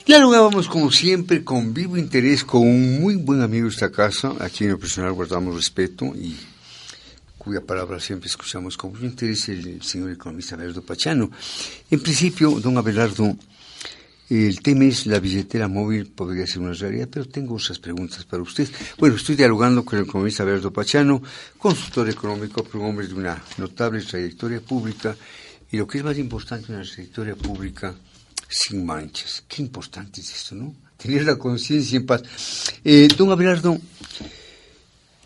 Dialogábamos como siempre con vivo interés con un muy buen amigo de esta casa, a quien en lo personal guardamos respeto y cuya palabra siempre escuchamos con mucho interés, el señor economista Abelardo Pachano. En principio, don Abelardo, el tema es la billetera móvil, podría ser una realidad, pero tengo otras preguntas para usted. Bueno, estoy dialogando con el economista Abelardo Pachano, consultor económico, pero un hombre de una notable trayectoria pública, y lo que es más importante, una trayectoria pública sin manchas. Qué importante es esto, ¿no? Tener la conciencia en paz. Don Abelardo,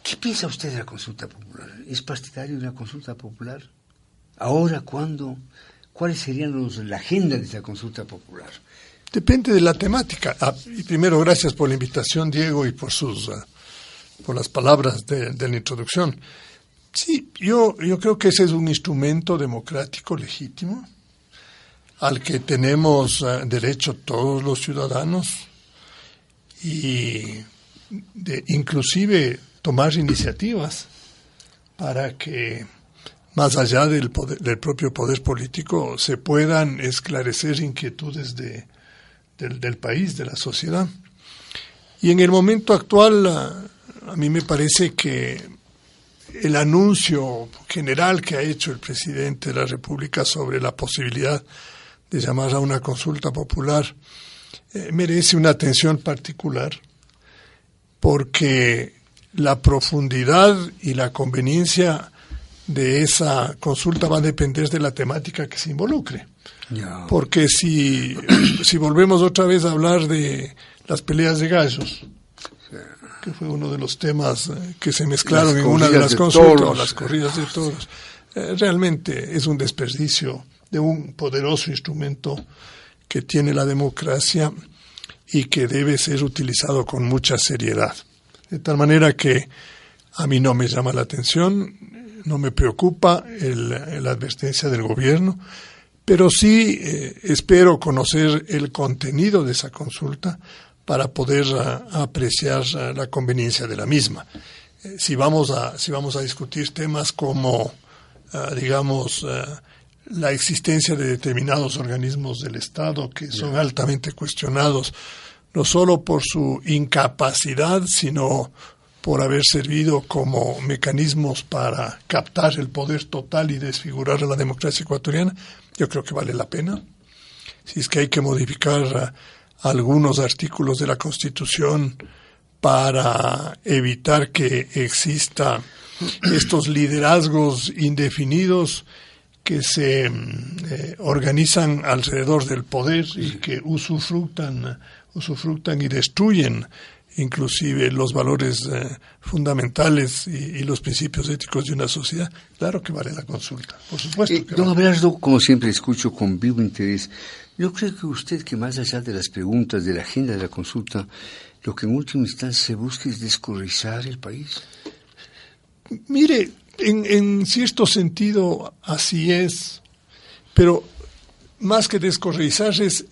¿qué piensa usted de la consulta popular? ¿Es partidario de la consulta popular? ¿Ahora? ¿Cuándo? ¿Cuáles serían la agenda de esa consulta popular? Depende de la temática. Y primero, gracias por la invitación, Diego, y por las palabras de la introducción. Sí, yo creo que ese es un instrumento democrático legítimo al que tenemos derecho todos los ciudadanos y inclusive tomar iniciativas para que, más allá del propio poder político, se puedan esclarecer inquietudes del país, de la sociedad. Y en el momento actual, a mí me parece que el anuncio general que ha hecho el presidente de la República sobre la posibilidad de llamar a una consulta popular merece una atención particular, porque la profundidad y la conveniencia de esa consulta va a depender de la temática que se involucre. Yeah. Porque si volvemos otra vez a hablar de las peleas de gallos, que fue uno de los temas que se mezclaron en una de las consultas, o las corridas de toros, realmente es un desperdicio de un poderoso instrumento que tiene la democracia y que debe ser utilizado con mucha seriedad. De tal manera que a mí no me llama la atención, no me preocupa la advertencia del gobierno, pero sí espero conocer el contenido de esa consulta para poder apreciar la conveniencia de la misma. Si vamos a discutir temas como, la existencia de determinados organismos del Estado que son altamente cuestionados, no solo por su incapacidad, sino por haber servido como mecanismos para captar el poder total y desfigurar a la democracia ecuatoriana, yo creo que vale la pena. Si es que hay que modificar algunos artículos de la Constitución para evitar que exista estos liderazgos indefinidos que se organizan alrededor del poder y que usufructan y destruyen inclusive los valores fundamentales y los principios éticos de una sociedad, claro que vale la consulta, por supuesto que don vale. Abelardo, como siempre escucho con vivo interés, yo creo que usted, que más allá de las preguntas de la agenda de la consulta, lo que en última instancia se busca es descorrizar el país. Mire, en cierto sentido así es, pero más que descorrizar es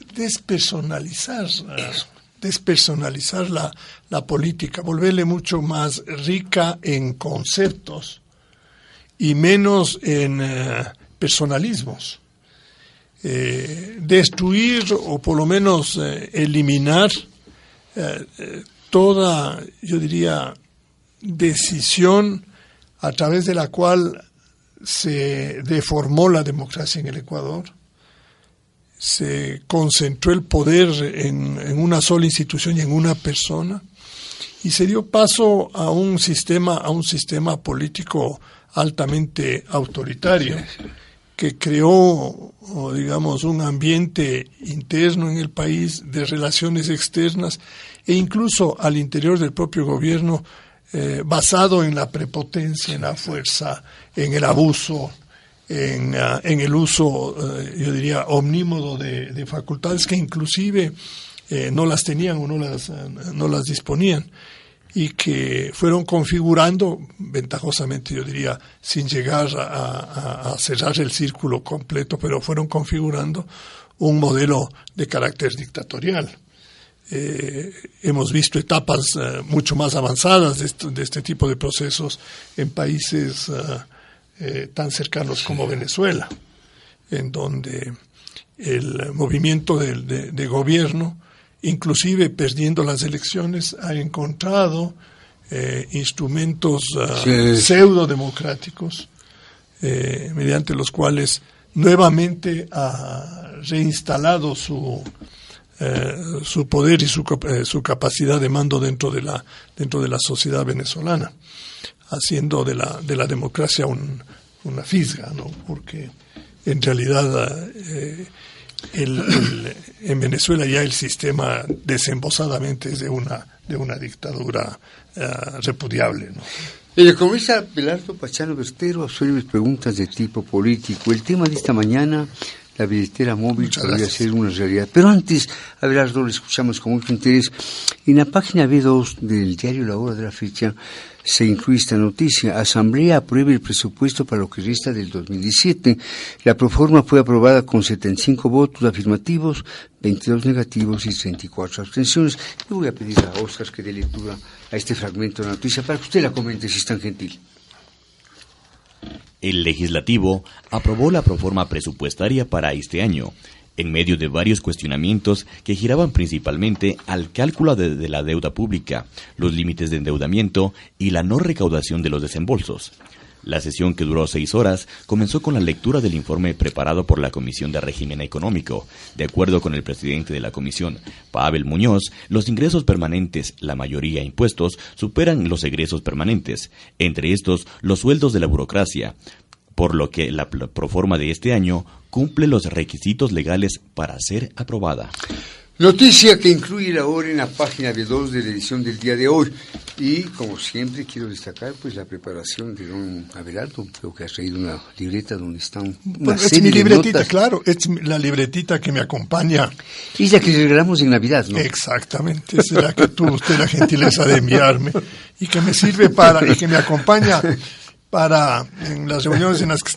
despersonalizar la política, volverle mucho más rica en conceptos y menos en personalismos. Destruir o por lo menos eliminar toda, yo diría, decisión a través de la cual se deformó la democracia en el Ecuador, se concentró el poder en una sola institución y en una persona, y se dio paso a un sistema político altamente autoritario que creó, digamos, un ambiente interno en el país de relaciones externas e incluso al interior del propio gobierno basado en la prepotencia, en la fuerza, en el abuso, en el uso, yo diría, omnímodo de facultades que inclusive no las tenían o no las disponían, y que fueron configurando ventajosamente, yo diría, sin llegar a cerrar el círculo completo, pero fueron configurando un modelo de carácter dictatorial. Hemos visto etapas mucho más avanzadas de este tipo de procesos en países tan cercanos como Venezuela, en donde el movimiento de gobierno inclusive perdiendo las elecciones, ha encontrado instrumentos pseudo-democráticos mediante los cuales nuevamente ha reinstalado su poder y su capacidad de mando dentro de la sociedad venezolana, haciendo de la democracia una fisga, ¿no? Porque en realidad en Venezuela ya el sistema desembosadamente es de una dictadura repudiable, ¿no? El economista Belardo Pachano Bertero absuelve preguntas de tipo político. El tema de esta mañana, la billetera móvil, podría ser una realidad. Pero antes, a Belardo lo escuchamos con mucho interés. En la página B2 del diario La Hora de la fecha se incluye esta noticia: Asamblea aprueba el presupuesto para lo que resta del 2017. La proforma fue aprobada con 75 votos afirmativos, 22 negativos y 34 abstenciones. Le voy a pedir a Óscar que dé lectura a este fragmento de la noticia para que usted la comente, si es tan gentil. El Legislativo aprobó la proforma presupuestaria para este año, en medio de varios cuestionamientos que giraban principalmente al cálculo de la deuda pública, los límites de endeudamiento y la no recaudación de los desembolsos. La sesión, que duró 6 horas, comenzó con la lectura del informe preparado por la Comisión de Régimen Económico. De acuerdo con el presidente de la comisión, Pavel Muñoz, los ingresos permanentes, la mayoría impuestos, superan los egresos permanentes, entre estos los sueldos de la burocracia, por lo que la proforma de este año cumple los requisitos legales para ser aprobada. Noticia que incluye La Hora en la página B2 de la edición del día de hoy. Y, como siempre, quiero destacar pues la preparación de don Abelardo. Creo que ha traído una libreta donde están una serie es mi libretita, de notas. claro, es la libretita que me acompaña. Es la que regalamos en Navidad, ¿no? Exactamente, es la que tuvo usted la gentileza de enviarme y que me sirve y que me acompaña para en las reuniones en las que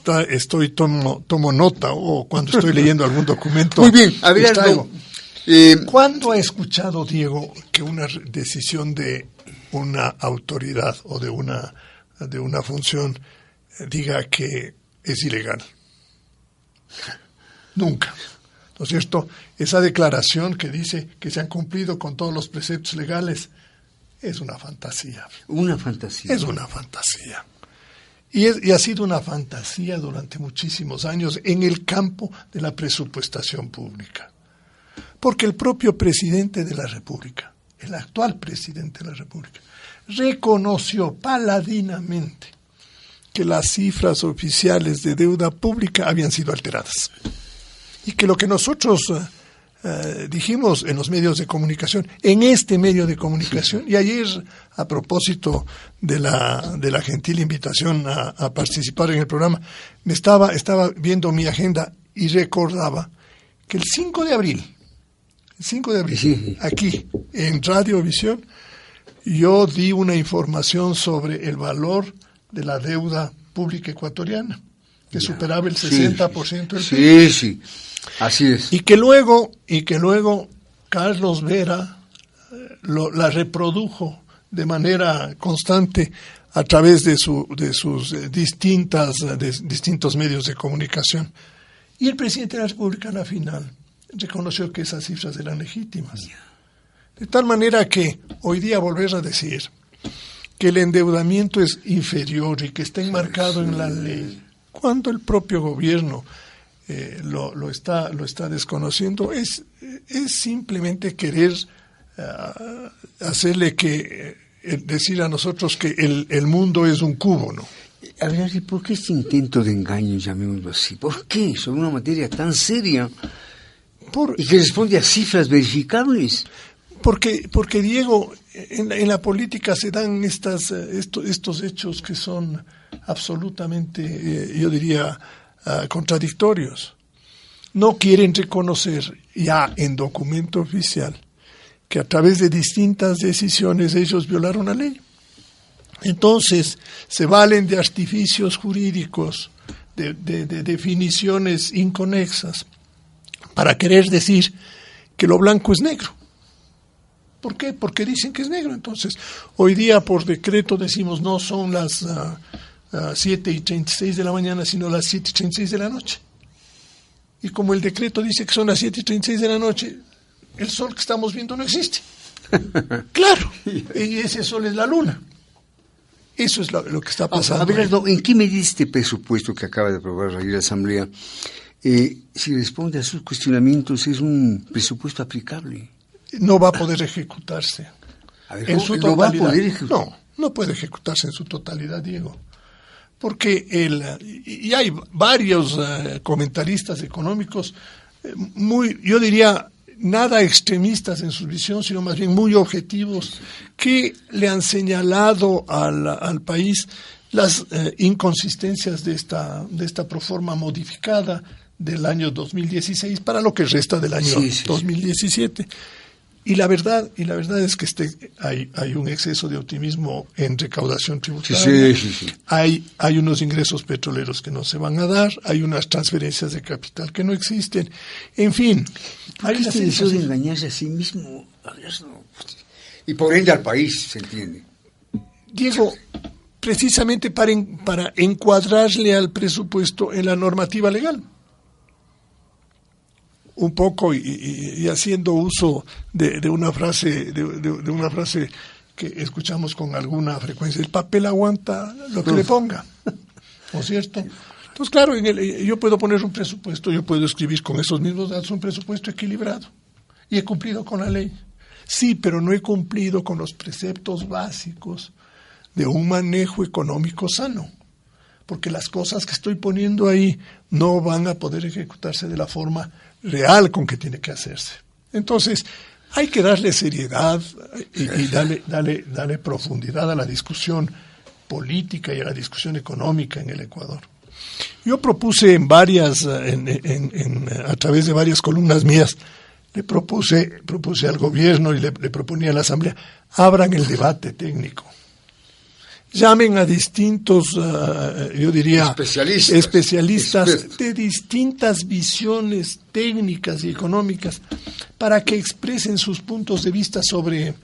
tomo nota, o cuando estoy leyendo algún documento. Muy bien, Abelardo. ¿Cuándo ha escuchado, Diego, que una decisión de una autoridad o de una función diga que es ilegal? Nunca, ¿no es cierto? Esa declaración que dice que se han cumplido con todos los preceptos legales es una fantasía. Una fantasía. Es una fantasía. Y ha sido una fantasía durante muchísimos años en el campo de la presupuestación pública. Porque el propio presidente de la República, el actual presidente de la República, reconoció paladinamente que las cifras oficiales de deuda pública habían sido alteradas. Y que lo que nosotros dijimos en los medios de comunicación, en este medio de comunicación, y ayer, a propósito de la gentil invitación a participar en el programa, estaba viendo mi agenda y recordaba que el 5 de abril, sí, aquí en Radiovisión, yo di una información sobre el valor de la deuda pública ecuatoriana, que superaba el 60% del PIB. Sí, así es. Y que luego Carlos Vera la reprodujo de manera constante a través de sus distintos medios de comunicación. Y el presidente de la República, a la final, reconoció que esas cifras eran legítimas. De tal manera que hoy día volver a decir que el endeudamiento es inferior y que está enmarcado en la ley, cuando el propio gobierno lo está desconociendo, es simplemente querer hacerle decir a nosotros que el mundo es un cubo, ¿no? A ver, ¿y por qué este intento de engaño, llamémoslo así? ¿Por qué? Sobre una materia tan seria y que responde a cifras verificables. Porque Diego, en la política se dan estos hechos que son absolutamente, yo diría, contradictorios. No quieren reconocer ya en documento oficial que a través de distintas decisiones ellos violaron la ley. Entonces se valen de artificios jurídicos, de definiciones inconexas, para querer decir que lo blanco es negro. ¿Por qué? Porque dicen que es negro. Entonces, hoy día por decreto decimos no son las 7:36 de la mañana, sino las 7:36 de la noche. Y como el decreto dice que son las 7:36 de la noche, el sol que estamos viendo no existe. Claro, y ese sol es la luna. Eso es lo que está pasando. Abelardo, ¿en qué medida este presupuesto que acaba de aprobar la Asamblea, si responde a sus cuestionamientos, es un presupuesto aplicable? No va a poder ejecutarse. A ver, en su ¿no va a poder ejecutarse? No puede ejecutarse en su totalidad, Diego. Porque y hay varios comentaristas económicos yo diría, nada extremistas en su visión, sino más bien muy objetivos, que le han señalado al país las inconsistencias de esta proforma modificada del año 2016 para lo que resta del año 2017. Y la verdad es que hay un exceso de optimismo en recaudación tributaria. Hay unos ingresos petroleros que no se van a dar, hay unas transferencias de capital que no existen. En fin, hay una deseo de engañarse a sí mismo y por ende al país, se entiende. Diego, precisamente para encuadrarle al presupuesto en la normativa legal. Un poco y haciendo uso de una frase de una frase que escuchamos con alguna frecuencia: el papel aguanta lo que le ponga, ¿no es cierto? Entonces, claro, yo puedo poner un presupuesto, yo puedo escribir con esos mismos datos un presupuesto equilibrado y he cumplido con la ley. Sí, pero no he cumplido con los preceptos básicos de un manejo económico sano, porque las cosas que estoy poniendo ahí no van a poder ejecutarse de la forma real con que tiene que hacerse. Entonces, hay que darle seriedad y darle profundidad a la discusión política y a la discusión económica en el Ecuador. Yo propuse a través de varias columnas mías, le propuse al gobierno y le proponía a la Asamblea: abran el debate técnico. Llamen a distintos, yo diría, especialistas de distintas visiones técnicas y económicas para que expresen sus puntos de vista sobre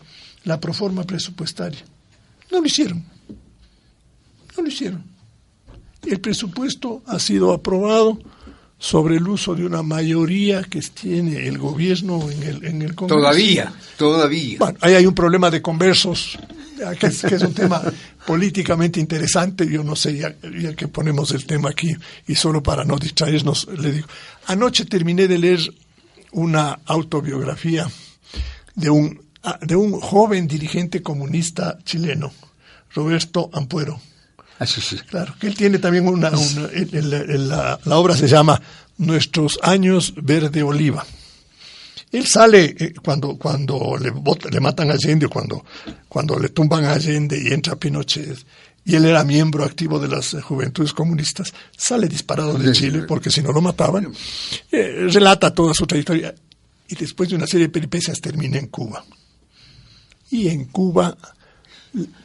la proforma presupuestaria. No lo hicieron. El presupuesto ha sido aprobado sobre el uso de una mayoría que tiene el gobierno en el Congreso. Todavía. Bueno, ahí hay un problema de conversos, que es un tema políticamente interesante. Yo no sé, ya que ponemos el tema aquí, y solo para no distraernos, le digo, anoche terminé de leer una autobiografía de un joven dirigente comunista chileno, Roberto Ampuero. Sí. Claro, que él tiene también la obra se llama Nuestros años verde oliva. Él sale cuando le matan a Allende, cuando le tumban a Allende y entra Pinochet, y él era miembro activo de las Juventudes Comunistas, sale disparado de Chile porque si no lo mataban, relata toda su trayectoria y después de una serie de peripecias termina en Cuba. Y en Cuba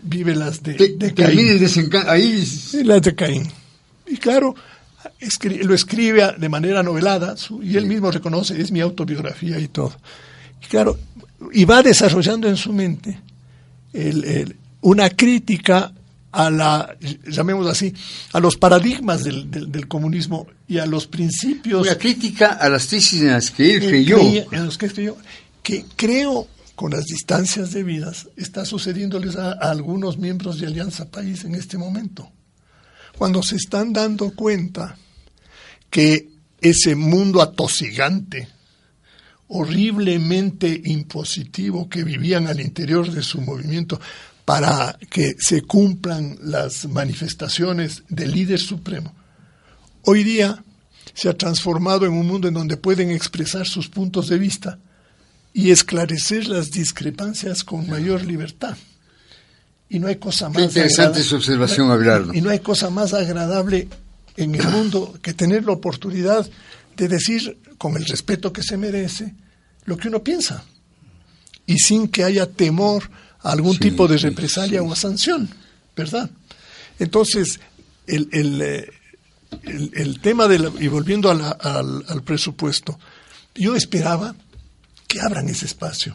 vive las de Caín. Las de Caín. Y claro, lo escribe de manera novelada, y él mismo reconoce: es mi autobiografía y todo. Y claro, y va desarrollando en su mente una crítica llamémoslo así, a los paradigmas del comunismo y a los principios. Una crítica a las tesis en las que él creyó. Que creo, con las distancias debidas, está sucediéndoles a algunos miembros de Alianza País en este momento, cuando se están dando cuenta que ese mundo atosigante, horriblemente impositivo que vivían al interior de su movimiento para que se cumplan las manifestaciones del líder supremo, hoy día se ha transformado en un mundo en donde pueden expresar sus puntos de vista y esclarecer las discrepancias con mayor libertad. Y no hay cosa más interesante su observación, Abelardo. Y no hay cosa más agradable en el mundo que tener la oportunidad de decir, con el respeto que se merece, lo que uno piensa, y sin que haya temor a algún tipo de represalia o a sanción, ¿verdad? Entonces, el tema y volviendo al presupuesto, yo esperaba que abran ese espacio,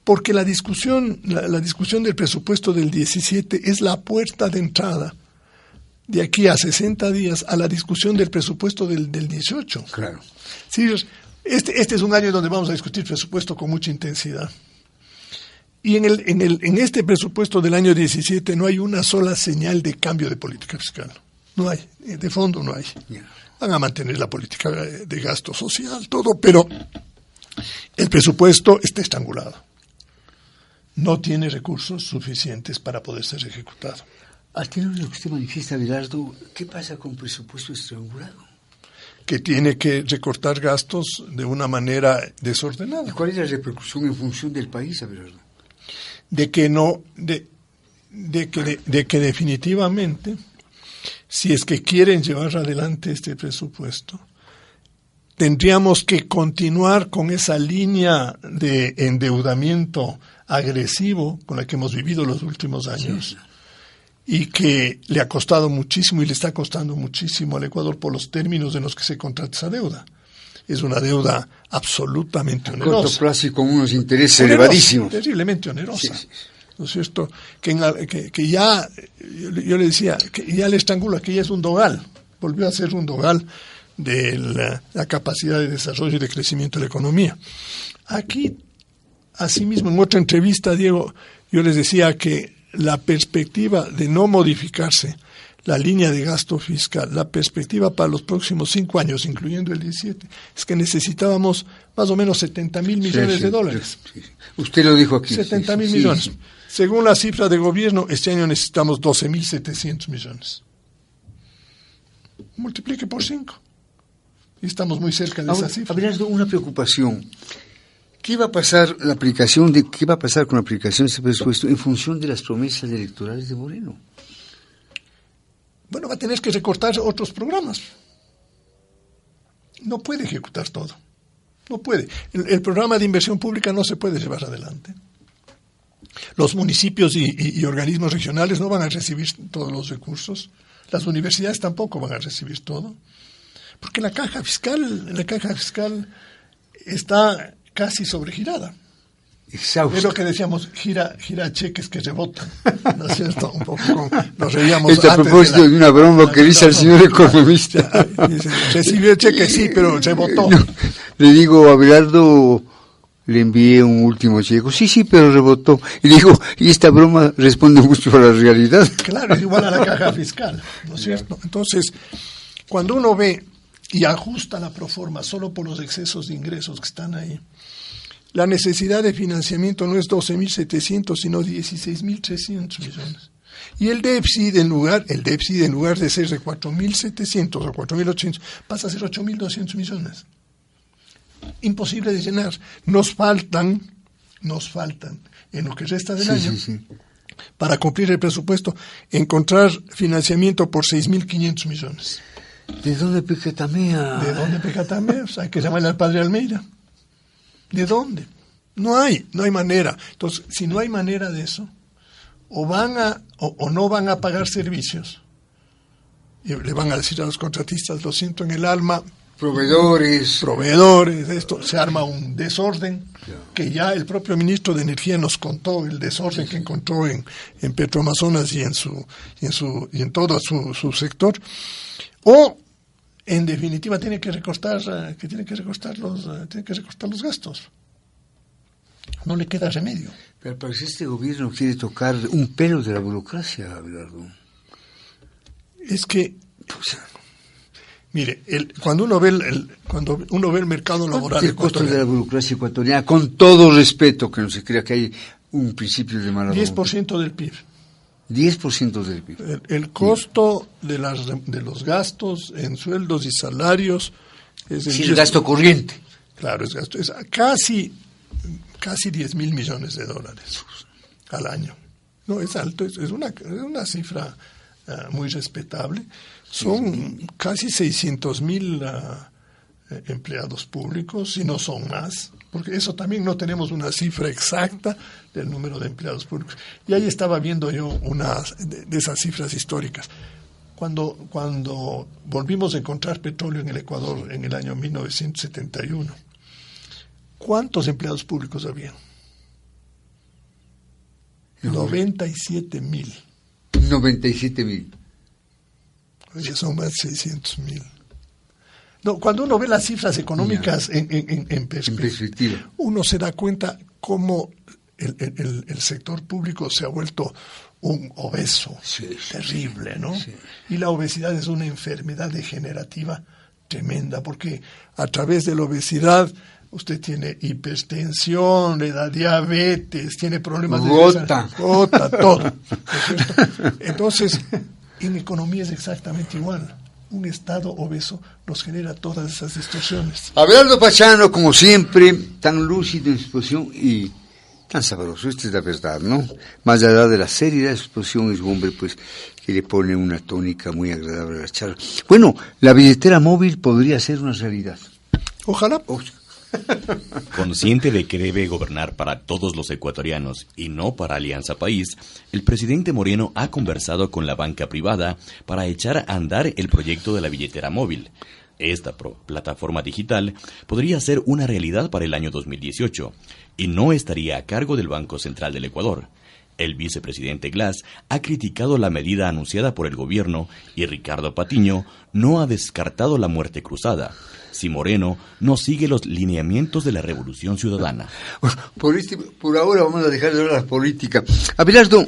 porque la discusión del presupuesto del 17 es la puerta de entrada de aquí a 60 días a la discusión del presupuesto del 18. Claro. Sí, Este es un año donde vamos a discutir presupuesto con mucha intensidad. Y en este presupuesto del año 17 no hay una sola señal de cambio de política fiscal. No hay, de fondo no hay. Van a mantener la política de gasto social, todo, pero el presupuesto está estrangulado. No tiene recursos suficientes para poder ser ejecutado. Al tener lo que usted manifiesta, Abelardo, ¿qué pasa con presupuesto estrangulado? Que tiene que recortar gastos de una manera desordenada. ¿Y cuál es la repercusión en función del país, Abelardo? De que definitivamente, si es que quieren llevar adelante este presupuesto, tendríamos que continuar con esa línea de endeudamiento agresivo con la que hemos vivido los últimos años, y que le ha costado muchísimo y le está costando muchísimo al Ecuador por los términos en los que se contrata esa deuda. Es una deuda absolutamente onerosa. A corto plazo y con unos intereses elevadísimos. Terriblemente onerosa. Sí. ¿No es cierto? Que ya, yo le decía, que ya le estrangula, que ya es un dogal. Volvió a ser un dogal de la capacidad de desarrollo y de crecimiento de la economía. Aquí, asimismo, en otra entrevista, Diego, yo les decía que la perspectiva de no modificarse la línea de gasto fiscal, la perspectiva para los próximos 5 años, incluyendo el 17, es que necesitábamos más o menos 70.000 millones de dólares. Sí. Usted lo dijo aquí. 70.000 millones. Sí. Según la cifra de gobierno, este año necesitamos 12.700 millones. Multiplique por 5. Y estamos muy cerca de esa cifra. Abelardo, una preocupación. ¿Qué va a pasar con la aplicación de este presupuesto en función de las promesas electorales de Moreno? Bueno, va a tener que recortar otros programas. No puede ejecutar todo. No puede. El programa de inversión pública no se puede llevar adelante. Los municipios y organismos regionales no van a recibir todos los recursos. Las universidades tampoco van a recibir todo. Porque la caja fiscal está casi sobregirada. Exhausto. Es lo que decíamos, gira cheques que rebotan, ¿no es cierto? Un poco nos reíamos. Esto a propósito de una broma que dice el señor economista. Recibió el cheque, sí, pero rebotó. No, le digo, a Abelardo le envié un último cheque. Sí, pero rebotó. Y digo, y esta broma responde mucho a la realidad. Claro, es igual a la caja fiscal, ¿no es cierto? Entonces, cuando uno ve y ajusta la proforma solo por los excesos de ingresos que están ahí, la necesidad de financiamiento no es 12.700, sino 16.300 millones. Y el déficit en lugar de ser de 4.700 o 4.800, pasa a ser 8.200 millones. Imposible de llenar. Nos faltan, en lo que resta del año, para cumplir el presupuesto, encontrar financiamiento por 6.500 millones. ¿De dónde Pecatamea? O sea, hay que llamarle al padre Almeida. ¿De dónde? No hay manera. Entonces, si no hay manera de eso, o no van a pagar servicios, y le van a decir a los contratistas, lo siento en el alma, proveedores, esto se arma un desorden, que ya el propio ministro de Energía nos contó el desorden que encontró en Petroamazonas y en todo su sector, o en definitiva tiene que recortar los gastos. No le queda remedio. Pero parece que este gobierno quiere tocar un pelo de la burocracia, Abelardo. Es que, mire, cuando uno ve el mercado laboral, el costo de la burocracia ecuatoriana, con todo respeto, que no se crea que hay un principio de mala 10% del PIB. 10% del PIB. El costo de los gastos en sueldos y salarios es el gasto corriente. Claro, es casi 10.000 millones de dólares al año. No, es alto, es una cifra muy respetable. Son casi 600.000 empleados públicos, si no son más, porque eso también no tenemos una cifra exacta del número de empleados públicos. Y ahí estaba viendo yo una de esas cifras históricas. Cuando volvimos a encontrar petróleo en el Ecuador en el año 1971, ¿cuántos empleados públicos había? 97.000. 97.000. Ya son más de 600.000. No, cuando uno ve las cifras económicas en perspectiva, uno se da cuenta cómo el sector público se ha vuelto un obeso terrible, ¿no? Sí. Y la obesidad es una enfermedad degenerativa tremenda, porque a través de la obesidad usted tiene hipertensión, le da diabetes, tiene problemas de gota, todo, ¿no es cierto? Entonces, en economía es exactamente igual. Un estado obeso nos genera todas esas distorsiones. Abelardo Pachano, como siempre, tan lúcido en su exposición y tan sabroso, esta es la verdad, ¿no? Más allá de la seriedad de su exposición, es un hombre pues que le pone una tónica muy agradable a la charla. Bueno, la billetera móvil podría ser una realidad. Ojalá. Consciente de que debe gobernar para todos los ecuatorianos y no para Alianza País, el presidente Moreno ha conversado con la banca privada para echar a andar el proyecto de la billetera móvil. Esta plataforma digital podría ser una realidad para el año 2018 y no estaría a cargo del Banco Central del Ecuador. El vicepresidente Glass ha criticado la medida anunciada por el gobierno y Ricardo Patiño no ha descartado la muerte cruzada si Moreno no sigue los lineamientos de la Revolución Ciudadana. Por ahora vamos a dejar de hablar de la política. Abelardo,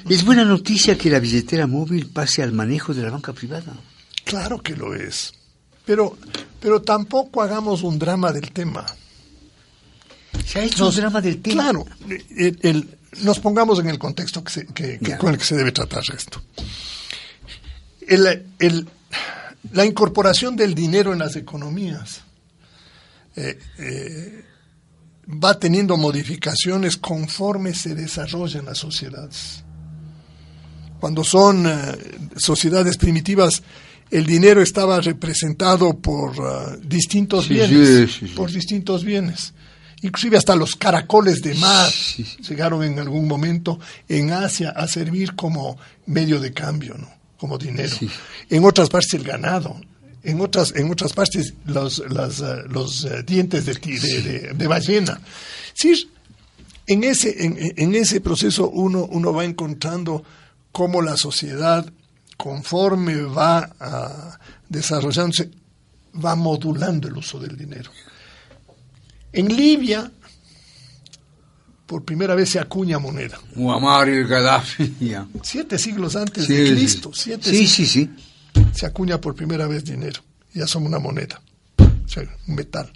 ¿es buena noticia que la billetera móvil pase al manejo de la banca privada? Claro que lo es. Pero tampoco hagamos un drama del tema. ¿Se ha hecho un drama del tema? Claro. Nos pongamos en el contexto con el que se debe tratar esto. La incorporación del dinero en las economías va teniendo modificaciones conforme se desarrollan las sociedades. Cuando son sociedades primitivas, el dinero estaba representado por distintos bienes, por distintos bienes. Inclusive hasta los caracoles de mar llegaron en algún momento en Asia a servir como medio de cambio, ¿no? Como dinero. Sí. En otras partes el ganado, en otras partes los dientes de ballena. Sí, en ese proceso uno va encontrando cómo la sociedad, conforme va desarrollándose, va modulando el uso del dinero. En Libia, por primera vez se acuña moneda. Muammar el Gaddafi. 7 siglos antes de Cristo. Sí. Se acuña por primera vez dinero. Ya somos una moneda, o sea, un metal.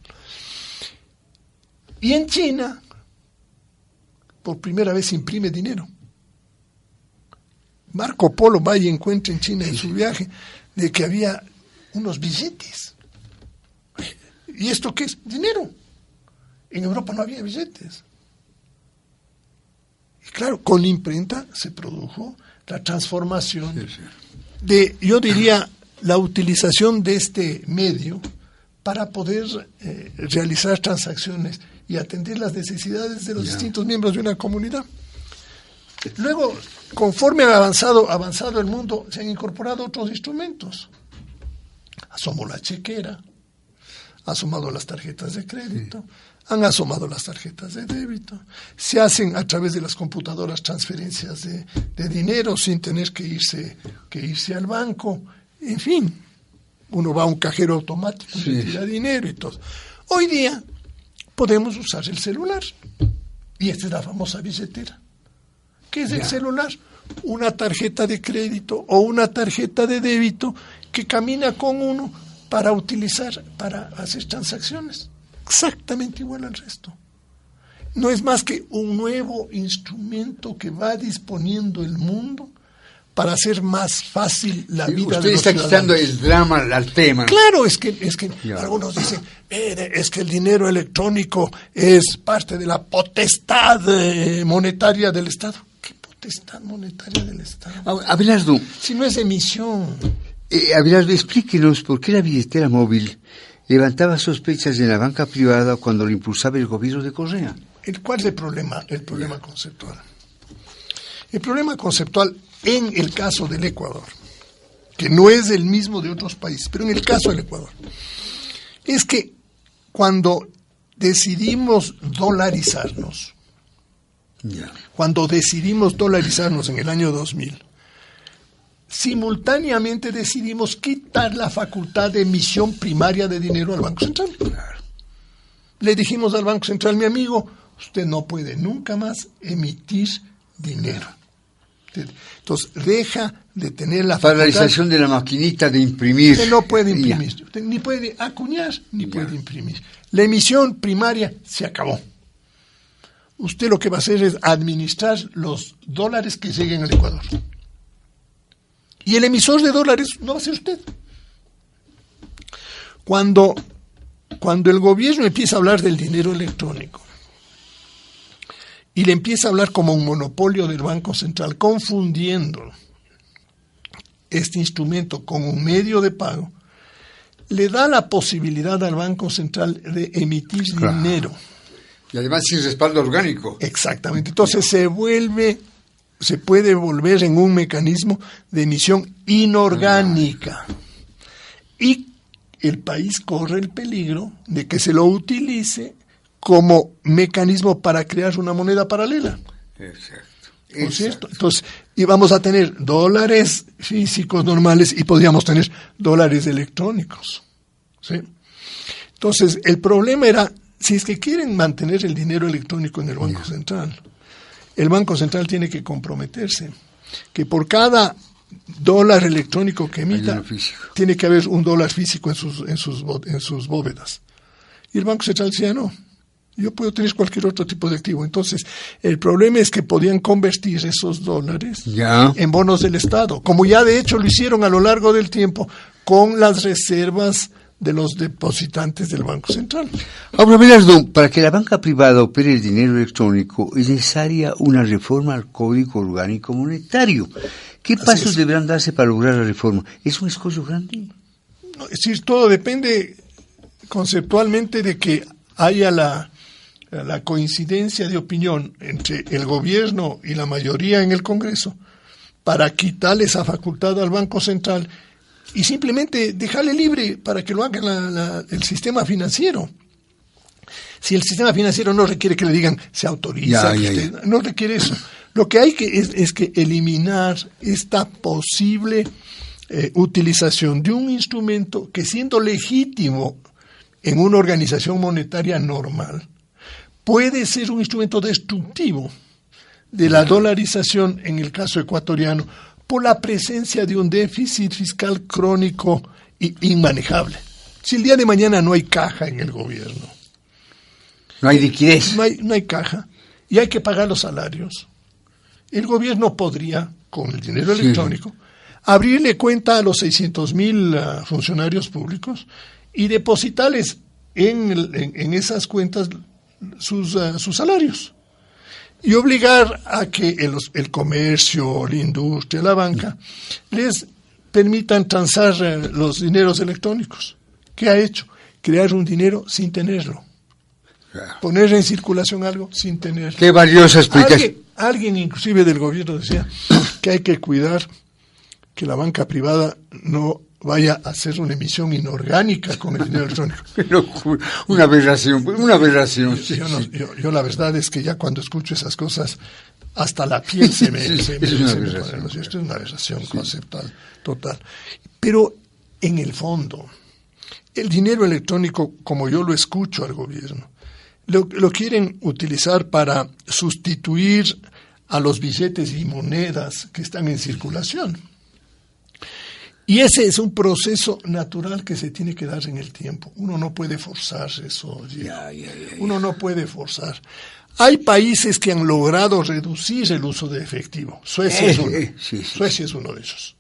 Y en China, por primera vez se imprime dinero. Marco Polo va y encuentra en China en su viaje de que había unos billetes. ¿Y esto qué es? Dinero. En Europa no había billetes. Y claro, con la imprenta se produjo la transformación de, yo diría, la utilización de este medio para poder realizar transacciones y atender las necesidades de los distintos miembros de una comunidad. Luego, conforme ha avanzado el mundo, se han incorporado otros instrumentos. Asomó la chequera, ha asomado las tarjetas de crédito, han asomado las tarjetas de débito, se hacen a través de las computadoras transferencias de dinero sin tener que irse al banco, en fin, uno va a un cajero automático y retira dinero y todo. Hoy día podemos usar el celular y esta es la famosa billetera. ¿Qué es el celular? Una tarjeta de crédito o una tarjeta de débito que camina con uno para utilizar, para hacer transacciones. Exactamente igual al resto. No es más que un nuevo instrumento que va disponiendo el mundo para hacer más fácil la vida de los ciudadanos. Usted está quitando el drama al tema. Claro, es que algunos dicen, es que el dinero electrónico es parte de la potestad monetaria del Estado. ¿Qué potestad monetaria del Estado? Abelardo. Si no es emisión. Abelardo, explíquenos por qué la billetera móvil levantaba sospechas en la banca privada cuando lo impulsaba el gobierno de Correa. ¿Cuál es el problema? El problema conceptual. El problema conceptual en el caso del Ecuador, que no es el mismo de otros países, pero en el caso del Ecuador, es que cuando decidimos dolarizarnos, cuando decidimos dolarizarnos en el año 2000, simultáneamente decidimos quitar la facultad de emisión primaria de dinero al Banco Central. Le dijimos al Banco Central, mi amigo, usted no puede nunca más emitir dinero. Entonces, deja de tener la paralización de la maquinita de imprimir. Usted no puede imprimir, usted ni puede acuñar, ni puede imprimir. La emisión primaria se acabó. Usted lo que va a hacer es administrar los dólares que lleguen al Ecuador. Y el emisor de dólares no va a ser usted. Cuando el gobierno empieza a hablar del dinero electrónico y le empieza a hablar como un monopolio del Banco Central, confundiendo este instrumento con un medio de pago, le da la posibilidad al Banco Central de emitir dinero. Y además sin respaldo orgánico. Exactamente. Entonces se puede volver en un mecanismo de emisión inorgánica. Y el país corre el peligro de que se lo utilice como mecanismo para crear una moneda paralela. Exacto. ¿No es cierto? Entonces, íbamos a tener dólares físicos normales y podríamos tener dólares electrónicos. ¿Sí? Entonces, el problema era, si es que quieren mantener el dinero electrónico en el Banco Central, el Banco Central tiene que comprometerse que por cada dólar electrónico que emita, tiene que haber un dólar físico en sus bóvedas. Y el Banco Central decía, no, yo puedo tener cualquier otro tipo de activo. Entonces, el problema es que podían convertir esos dólares en bonos del Estado, como ya de hecho lo hicieron a lo largo del tiempo con las reservas de los depositantes del Banco Central. Ahora, Belardo, para que la banca privada opere el dinero electrónico es necesaria una reforma al Código Orgánico Monetario. ¿Qué pasos deberán darse para lograr la reforma? ¿Es un escollo grande? No, es decir, todo depende conceptualmente de que haya la coincidencia de opinión entre el gobierno y la mayoría en el Congreso para quitarle esa facultad al Banco Central y simplemente dejarle libre para que lo haga el sistema financiero. Si el sistema financiero no requiere que le digan, se autoriza, no requiere eso. Lo que hay es que eliminar esta posible utilización de un instrumento que, siendo legítimo en una organización monetaria normal, puede ser un instrumento destructivo de la dolarización en el caso ecuatoriano, por la presencia de un déficit fiscal crónico e inmanejable. Si el día de mañana no hay caja en el gobierno, no hay liquidez, no hay caja, y hay que pagar los salarios, el gobierno podría, con el dinero electrónico, abrirle cuenta a los 600,000 funcionarios públicos y depositarles en esas cuentas sus salarios. Y obligar a que el comercio, la industria, la banca, les permitan transar los dineros electrónicos. ¿Qué ha hecho? Crear un dinero sin tenerlo. Poner en circulación algo sin tenerlo. Qué valiosa explicación. Alguien inclusive del gobierno decía que hay que cuidar que la banca privada no vaya a hacer una emisión inorgánica con el dinero electrónico. Una aberración. Yo la verdad es que ya cuando escucho esas cosas, hasta la piel se me es una aberración conceptual total. Pero en el fondo, el dinero electrónico, como yo lo escucho al gobierno, lo quieren utilizar para sustituir a los billetes y monedas que están en circulación. Y ese es un proceso natural que se tiene que dar en el tiempo. Uno no puede forzar eso. Uno no puede forzar. Hay países que han logrado reducir el uso de efectivo. Suecia es uno. Suecia es uno de ellos.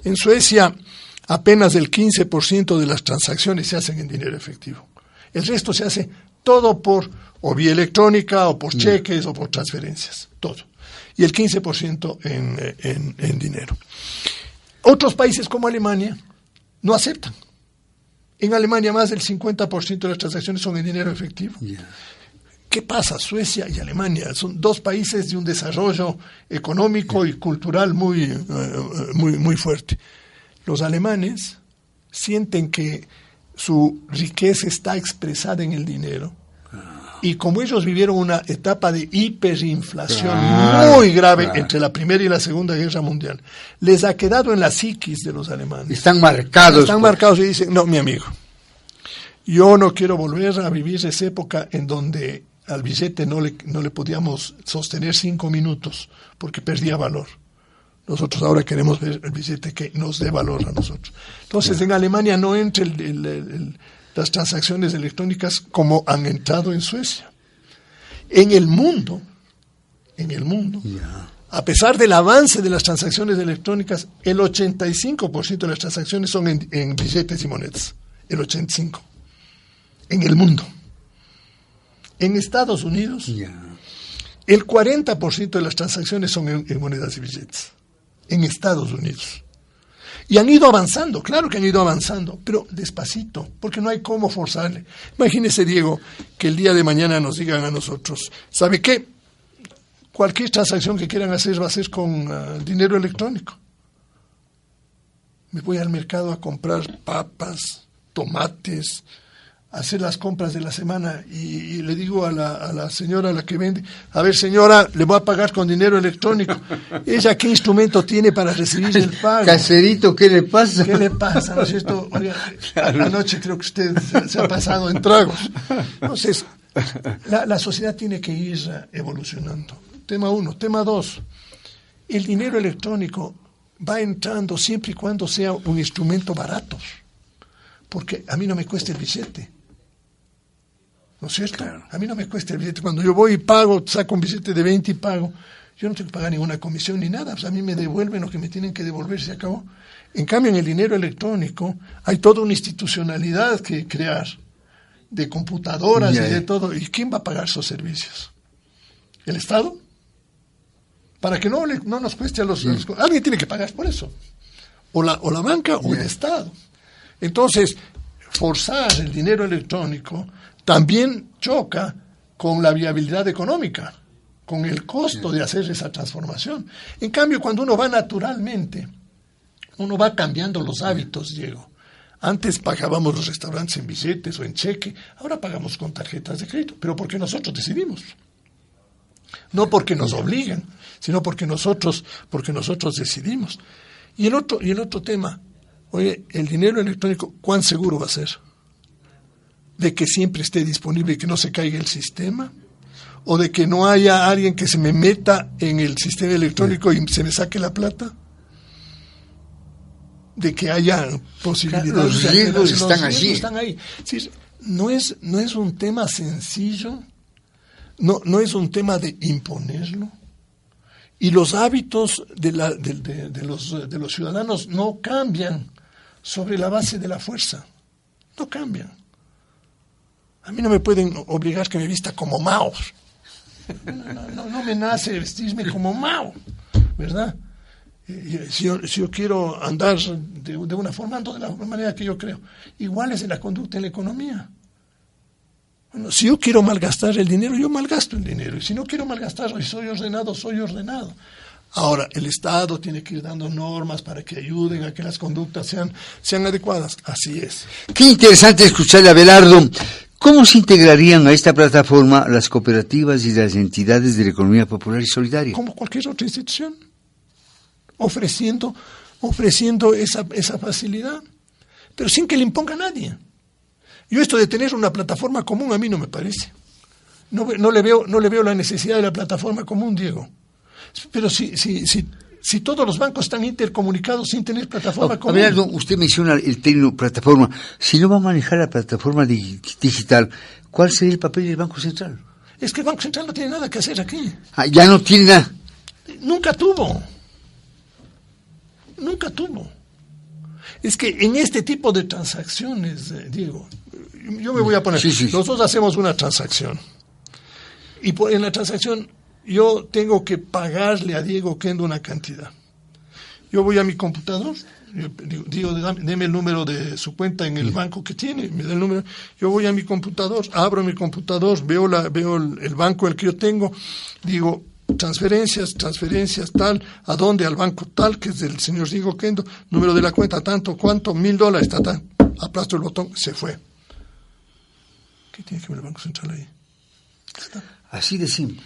En Suecia, apenas el 15% de las transacciones se hacen en dinero efectivo. El resto se hace todo por o vía electrónica, o por cheques, o por transferencias. Todo. Y el 15% en dinero. Otros países como Alemania no aceptan. En Alemania más del 50% de las transacciones son en dinero efectivo. ¿Qué pasa? Suecia y Alemania son dos países de un desarrollo económico y cultural muy fuerte. Los alemanes sienten que su riqueza está expresada en el dinero Y como ellos vivieron una etapa de hiperinflación muy grave entre la Primera y la Segunda Guerra Mundial, les ha quedado en la psiquis de los alemanes. Están marcados. Están marcados y dicen, no, mi amigo, yo no quiero volver a vivir esa época en donde al billete no le podíamos sostener 5 minutos porque perdía valor. Nosotros ahora queremos ver el billete que nos dé valor a nosotros. Entonces, en Alemania no entra las transacciones electrónicas como han entrado en Suecia. En el mundo, a pesar del avance de las transacciones electrónicas, el 85% de las transacciones son en billetes y monedas. El 85%. En el mundo. En Estados Unidos, el 40% de las transacciones son en monedas y billetes. En Estados Unidos. Y han ido avanzando, claro que han ido avanzando, pero despacito, porque no hay cómo forzarle. Imagínese, Diego, que el día de mañana nos digan a nosotros, ¿sabe qué? Cualquier transacción que quieran hacer va a ser con dinero electrónico. Me voy al mercado a comprar papas, tomates, hacer las compras de la semana y le digo a la señora a la que vende, a ver señora, le voy a pagar con dinero electrónico. ¿Ella qué instrumento tiene para recibir el pago? Caserito, ¿qué le pasa? ¿Qué le pasa? ¿No es cierto? Oiga, anoche creo que usted se ha pasado en tragos. Entonces, la sociedad tiene que ir evolucionando. Tema 1. Tema 2. El dinero electrónico va entrando siempre y cuando sea un instrumento barato. Porque a mí no me cuesta el billete. ¿No es cierto? Claro. A mí no me cuesta el billete. Cuando yo voy y pago, saco un billete de 20 y pago, yo no tengo que pagar ninguna comisión ni nada. Pues a mí me devuelven lo que me tienen que devolver, se acabó. En cambio, en el dinero electrónico hay toda una institucionalidad que crear, de computadoras y de todo. ¿Y quién va a pagar esos servicios? ¿El Estado? Para que no nos cueste a los... Alguien tiene que pagar por eso. O la banca o el Estado. Entonces, forzar el dinero electrónico también choca con la viabilidad económica, con el costo de hacer esa transformación. En cambio, cuando uno va naturalmente, uno va cambiando los hábitos, Diego. Antes pagábamos los restaurantes en billetes o en cheque, ahora pagamos con tarjetas de crédito, pero porque nosotros decidimos. No porque nos obligan, sino porque nosotros decidimos. Y el otro tema, oye, el dinero electrónico, ¿cuán seguro va a ser? ¿De que siempre esté disponible y que no se caiga el sistema? ¿O de que no haya alguien que se me meta en el sistema electrónico y se me saque la plata? ¿De que haya posibilidades? Los riesgos están allí. Están ahí. Sí, no es un tema sencillo, no es un tema de imponerlo. Y los hábitos de los ciudadanos no cambian sobre la base de la fuerza. No cambian. A mí no me pueden obligar que me vista como Mao. No me nace vestirme como Mao, ¿verdad? Si yo quiero andar de una forma, ando de la manera que yo creo. Igual es en la conducta en la economía. Bueno, si yo quiero malgastar el dinero, yo malgasto el dinero. Y si no quiero malgastarlo y soy ordenado, soy ordenado. Ahora, el Estado tiene que ir dando normas para que ayuden a que las conductas sean adecuadas. Así es. Qué interesante escucharle, Abelardo. ¿Cómo se integrarían a esta plataforma las cooperativas y las entidades de la economía popular y solidaria? Como cualquier otra institución, ofreciendo esa facilidad, pero sin que le imponga a nadie. Yo esto de tener una plataforma común a mí no me parece. No le veo la necesidad de la plataforma común, Diego. Pero si todos los bancos están intercomunicados sin tener plataforma común. Abelardo, usted menciona el término plataforma. Si no va a manejar la plataforma digital, ¿cuál sería el papel del Banco Central? Es que el Banco Central no tiene nada que hacer aquí. Ya no tiene nada. Nunca tuvo. Es que en este tipo de transacciones, Diego, yo me voy a poner, nosotros hacemos una transacción y en la transacción yo tengo que pagarle a Diego Kendo una cantidad. Yo voy a mi computador, digo, deme el número de su cuenta en el banco que tiene, me da el número. Yo voy a mi computador, abro mi computador, veo el banco el que yo tengo, digo, transferencias, tal, ¿a dónde? Al banco tal, que es del señor Diego Kendo, número de la cuenta, tanto, ¿cuánto? $1,000, tal. Aplasto el botón, se fue. ¿Qué tiene que ver el Banco Central ahí? Así de simple.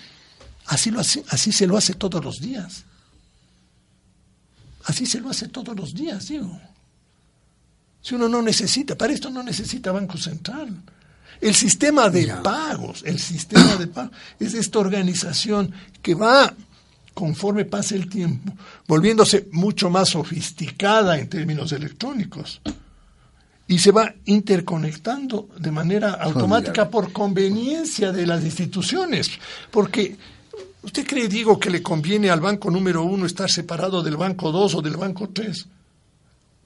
Así se lo hace todos los días. Así se lo hace todos los días, digo. Si uno no necesita, para esto no necesita Banco Central. El sistema de pagos es esta organización que va, conforme pasa el tiempo, volviéndose mucho más sofisticada en términos electrónicos. Y se va interconectando de manera automática por conveniencia de las instituciones. Porque, ¿usted cree, Diego, que le conviene al banco número 1 estar separado del banco 2 o del banco 3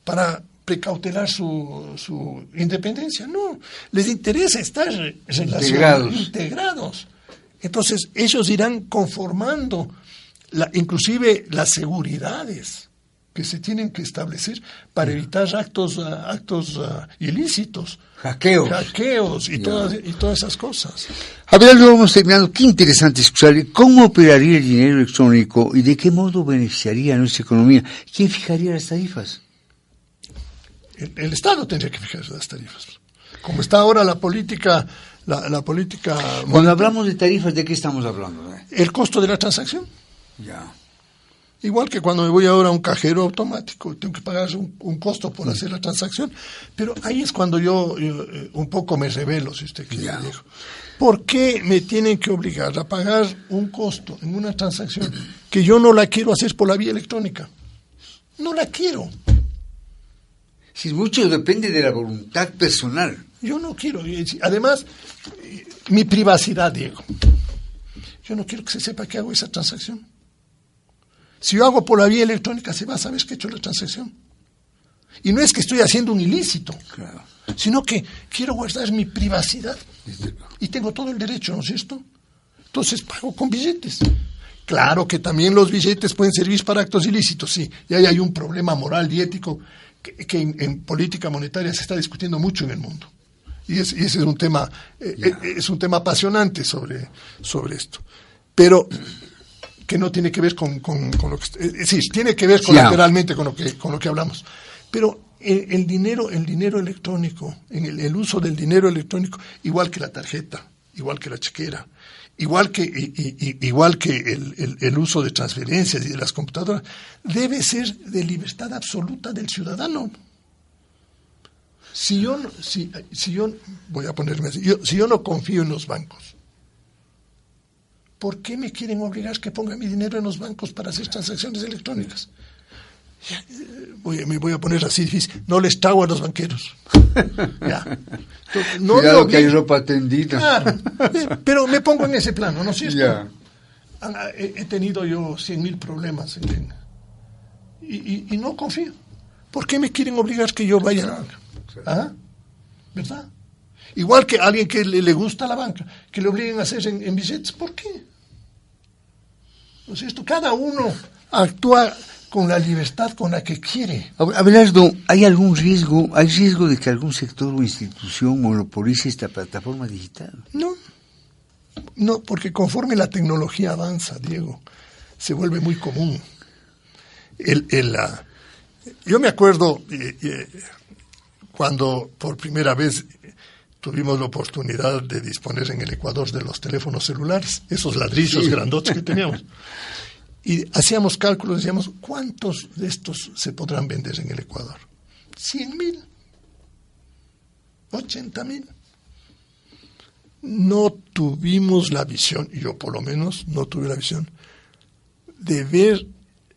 para precautelar su independencia? No, les interesa estar integrados. Entonces, ellos irán conformando inclusive las seguridades que se tienen que establecer para evitar actos ilícitos, hackeos y todas esas cosas. A ver, lo vamos terminando. Qué interesante escucharle cómo operaría el dinero electrónico y de qué modo beneficiaría a nuestra economía. ¿Quién fijaría las tarifas? El Estado tendría que fijar las tarifas. Como está ahora la política Cuando hablamos de tarifas, ¿de qué estamos hablando? El costo de la transacción. Ya. Igual que cuando me voy ahora a un cajero automático, tengo que pagar un costo por hacer la transacción. Pero ahí es cuando yo un poco me revelo, si usted quiere. ¿Por qué me tienen que obligar a pagar un costo en una transacción que yo no la quiero hacer por la vía electrónica? No la quiero. Si mucho depende de la voluntad personal. Yo no quiero. Además, mi privacidad, Diego. Yo no quiero que se sepa que hago esa transacción. Si yo hago por la vía electrónica, se va a saber que he hecho la transacción. Y no es que estoy haciendo un ilícito, sino que quiero guardar mi privacidad. Y tengo todo el derecho, ¿no es cierto? Entonces pago con billetes. Claro que también los billetes pueden servir para actos ilícitos, sí. Y ahí hay un problema moral y ético que en política monetaria se está discutiendo mucho en el mundo. Y ese es un tema, es un tema apasionante sobre esto. Pero que no tiene que ver con lo que sí, tiene que ver colateralmente con lo que hablamos. Pero el dinero electrónico, el uso del dinero electrónico, igual que la tarjeta, igual que la chequera, igual que el uso de transferencias y de las computadoras, debe ser de libertad absoluta del ciudadano. Si yo voy a ponerme así, si yo no confío en los bancos, ¿por qué me quieren obligar que ponga mi dinero en los bancos para hacer transacciones electrónicas? Me voy a poner así difícil. No les trago a los banqueros. Ya. Entonces, no cuidado que hay ropa tendida. Claro, pero me pongo en ese plano, ¿no es cierto? Ya. He tenido yo 100.000 problemas y no confío. ¿Por qué me quieren obligar que yo vaya a la banca? ¿Ah? ¿Verdad? Igual que a alguien que le gusta la banca, que le obliguen a hacer en billetes. ¿Por qué? ¿No es cierto? Cada uno actúa con la libertad con la que quiere. Abelardo, ¿hay algún riesgo? ¿Hay riesgo de que algún sector o institución monopolice esta plataforma digital? No, porque conforme la tecnología avanza, Diego, se vuelve muy común. Yo me acuerdo cuando por primera vez tuvimos la oportunidad de disponer en el Ecuador de los teléfonos celulares, esos ladrillos grandotes que teníamos. Y hacíamos cálculos, decíamos, ¿cuántos de estos se podrán vender en el Ecuador? 100.000, 80.000. No tuvimos la visión, yo por lo menos no tuve la visión, de ver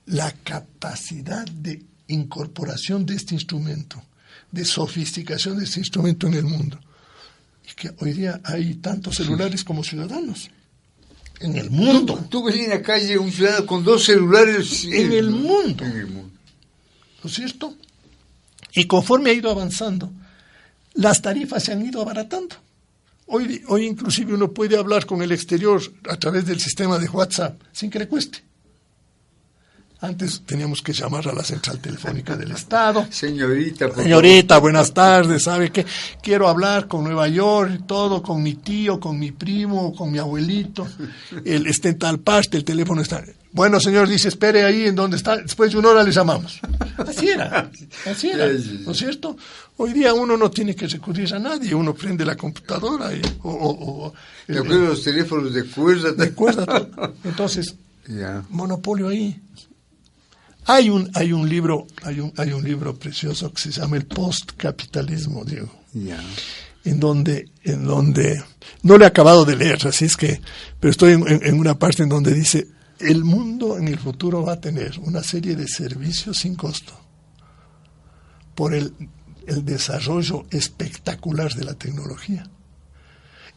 la capacidad de incorporación de este instrumento, de sofisticación de este instrumento en el mundo. Y que hoy día hay tantos celulares como ciudadanos. En el mundo. Tú ves en la calle un ciudadano con 2 celulares. En el mundo. ¿No es cierto? Y conforme ha ido avanzando, las tarifas se han ido abaratando. Hoy inclusive uno puede hablar con el exterior a través del sistema de WhatsApp sin que le cueste. Antes teníamos que llamar a la central telefónica del Estado. Señorita, buenas tardes, ¿sabe qué? Quiero hablar con Nueva York y todo, con mi tío, con mi primo, con mi abuelito. Está en tal parte, el teléfono está... Bueno, señor, dice, espere ahí en donde está, después de 1 hora le llamamos. Así era, ¿no es cierto? Hoy día uno no tiene que recurrir a nadie, uno prende la computadora los teléfonos de cuerda. De cuerda, todo. Entonces, monopolio ahí. Hay un libro precioso que se llama El postcapitalismo, Diego. En donde no le he acabado de leer, así es que, pero estoy en una parte en donde dice, el mundo en el futuro va a tener una serie de servicios sin costo por el desarrollo espectacular de la tecnología.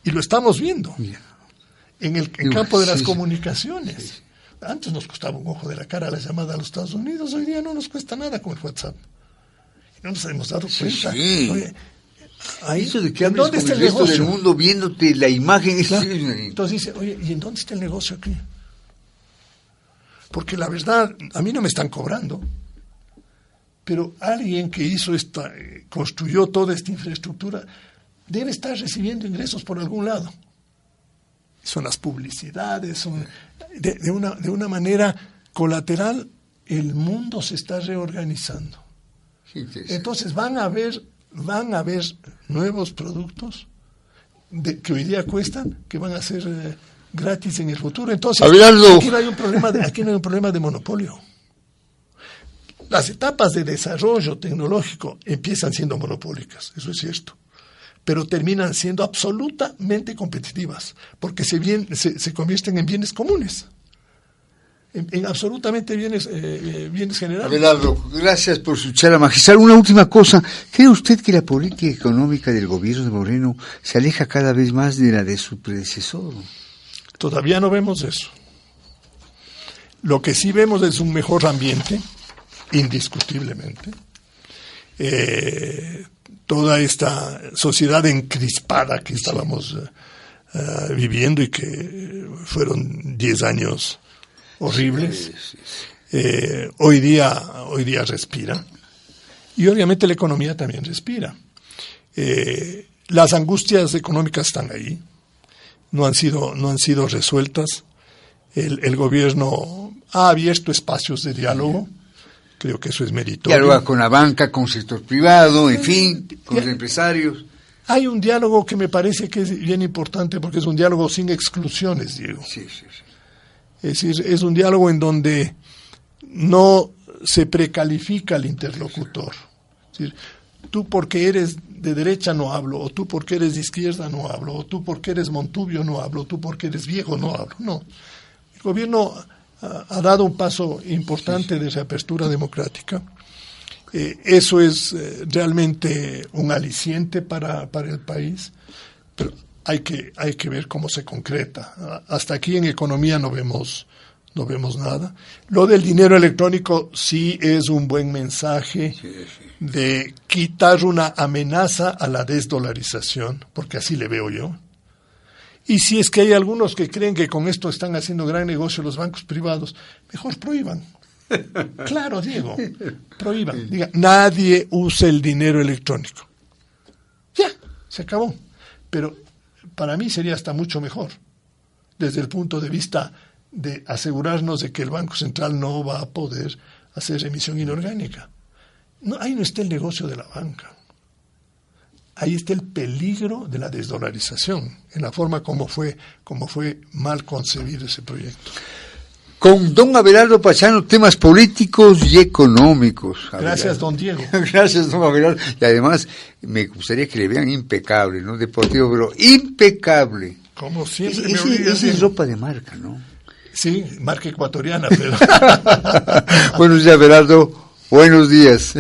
Y lo estamos viendo en el campo de las comunicaciones. Sí. Antes nos costaba un ojo de la cara la llamada a los Estados Unidos, hoy día no nos cuesta nada con el WhatsApp. Y no nos hemos dado cuenta. Sí. Oye, ahí, eso de que hables con el resto del mundo viéndote la imagen. Claro. Entonces dice, oye, ¿y en dónde está el negocio aquí? Porque la verdad, a mí no me están cobrando, pero alguien que hizo construyó toda esta infraestructura, debe estar recibiendo ingresos por algún lado. Son las publicidades, son de una manera colateral, el mundo se está reorganizando. Entonces van a haber nuevos productos que hoy día cuestan, que van a ser gratis en el futuro. Entonces, aquí no hay un problema de monopolio. Las etapas de desarrollo tecnológico empiezan siendo monopólicas, eso es cierto, pero terminan siendo absolutamente competitivas, porque se convierten en bienes comunes, en absolutamente bienes generales. Abelardo, gracias por su charla magistral. Una última cosa, ¿cree usted que la política económica del gobierno de Moreno se aleja cada vez más de la de su predecesor? Todavía no vemos eso. Lo que sí vemos es un mejor ambiente, indiscutiblemente. Toda esta sociedad encrispada que estábamos viviendo y que fueron 10 años horribles, hoy día respira. Y obviamente la economía también respira. Las angustias económicas están ahí. No han sido resueltas. El gobierno ha abierto espacios de diálogo. Creo que eso es meritorio. Dialoga con la banca, con el sector privado, en fin, con los empresarios. Hay un diálogo que me parece que es bien importante porque es un diálogo sin exclusiones, Diego. Sí. Es decir, es un diálogo en donde no se precalifica al interlocutor. Es decir, tú porque eres de derecha no hablo, o tú porque eres de izquierda no hablo, o tú porque eres montubio no hablo, o tú porque eres viejo no hablo. No. El gobierno ha dado un paso importante de reapertura democrática. Eso es realmente un aliciente para el país, pero hay que ver cómo se concreta. Hasta aquí en economía no vemos nada. Lo del dinero electrónico sí es un buen mensaje de quitar una amenaza a la desdolarización, porque así le veo yo. Y si es que hay algunos que creen que con esto están haciendo gran negocio los bancos privados, mejor prohíban. Claro, Diego, prohíban. Diga, nadie usa el dinero electrónico. Ya, se acabó. Pero para mí sería hasta mucho mejor, desde el punto de vista de asegurarnos de que el Banco Central no va a poder hacer emisión inorgánica. No, ahí no está el negocio de la banca. Ahí está el peligro de la desdolarización, en la forma como fue mal concebido ese proyecto. Con don Abelardo Pachano, temas políticos y económicos. Gracias, don Diego. Gracias, don Abelardo. Y además, me gustaría que le vean impecable, ¿no? Deportivo, pero impecable. Como siempre. Esa es ropa de marca, ¿no? Sí, marca ecuatoriana, pero... Buenos días, Abelardo. Buenos días.